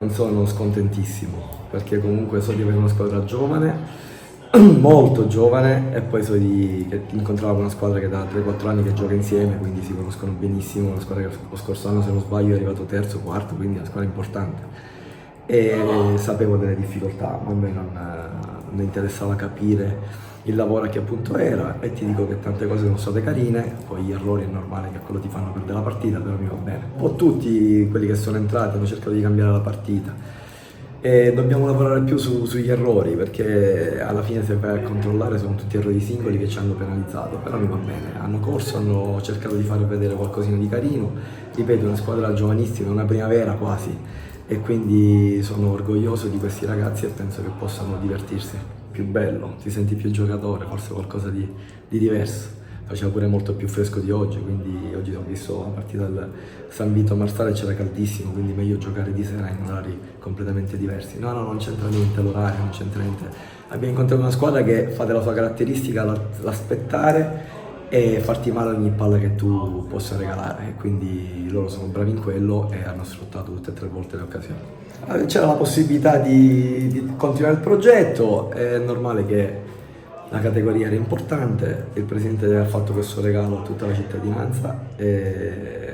Non sono scontentissimo perché comunque so di avere una squadra giovane, molto giovane, e poi so che incontravo una squadra che da 3-4 anni che gioca insieme, quindi si conoscono benissimo, una squadra che lo scorso anno, se non sbaglio, è arrivato terzo o quarto, quindi è una squadra importante. E sapevo delle difficoltà, ma a me non interessava capire il lavoro a che punto era, e ti dico che tante cose sono state carine, poi gli errori è normale che quello ti fanno perdere la partita, però mi va bene. Un po' tutti quelli che sono entrati hanno cercato di cambiare la partita e dobbiamo lavorare più sugli errori, perché alla fine se vai a controllare sono tutti errori singoli che ci hanno penalizzato, però mi va bene, hanno corso, hanno cercato di far vedere qualcosina di carino, ripeto, una squadra giovanissima, una primavera quasi, e quindi sono orgoglioso di questi ragazzi e penso che possano divertirsi. Più bello, ti senti più giocatore, forse qualcosa di diverso. Faceva pure molto più fresco di oggi, quindi oggi ho visto la partita del San Vito Marsale e c'era caldissimo, quindi meglio giocare di sera in orari completamente diversi. No, non c'entra niente l'orario, non c'entra niente. Abbiamo incontrato una squadra che fa della sua caratteristica l'aspettare e farti male ogni palla che tu possa regalare, e quindi loro sono bravi in quello e hanno sfruttato tutte e tre volte le occasioni. C'era la possibilità di continuare il progetto, è normale che la categoria era importante, il presidente ha fatto questo regalo a tutta la cittadinanza e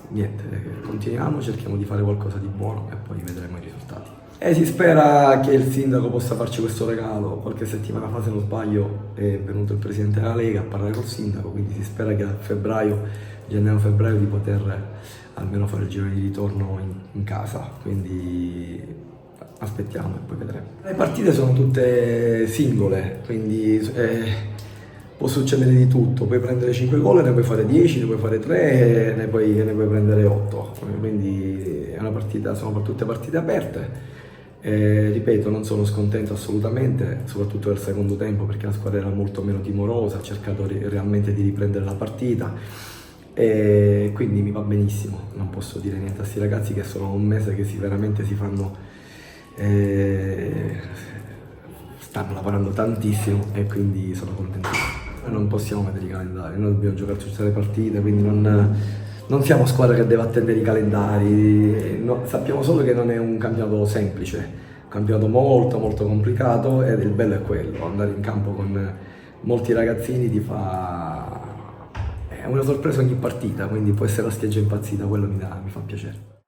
niente, continuiamo, cerchiamo di fare qualcosa di buono e poi vedremo i risultati. E si spera che il sindaco possa farci questo regalo. Qualche settimana fa, se non sbaglio, è venuto il presidente della Lega a parlare col sindaco, quindi si spera che a febbraio, gennaio-febbraio, di poter almeno fare il giro di ritorno in casa, quindi aspettiamo e poi vedremo. Le partite sono tutte singole, quindi può succedere di tutto, puoi prendere 5 gol, ne puoi fare 10, ne puoi fare 3, ne puoi prendere 8, quindi è una partita, sono tutte partite aperte. Ripeto, non sono scontento assolutamente, soprattutto nel secondo tempo, perché la squadra era molto meno timorosa, ha cercato realmente di riprendere la partita e quindi mi va benissimo, non posso dire niente a questi ragazzi che sono un mese che veramente si fanno, stanno lavorando tantissimo e quindi sono contentissimo. Non possiamo vedere i calendari, noi dobbiamo giocare tutte le partite, quindi non siamo squadra che deve attendere i calendari, no, sappiamo solo che non è un campionato semplice, è un campionato molto molto complicato, ed il bello è quello, andare in campo con molti ragazzini è una sorpresa ogni partita, quindi può essere la scheggia impazzita, quello mi fa piacere.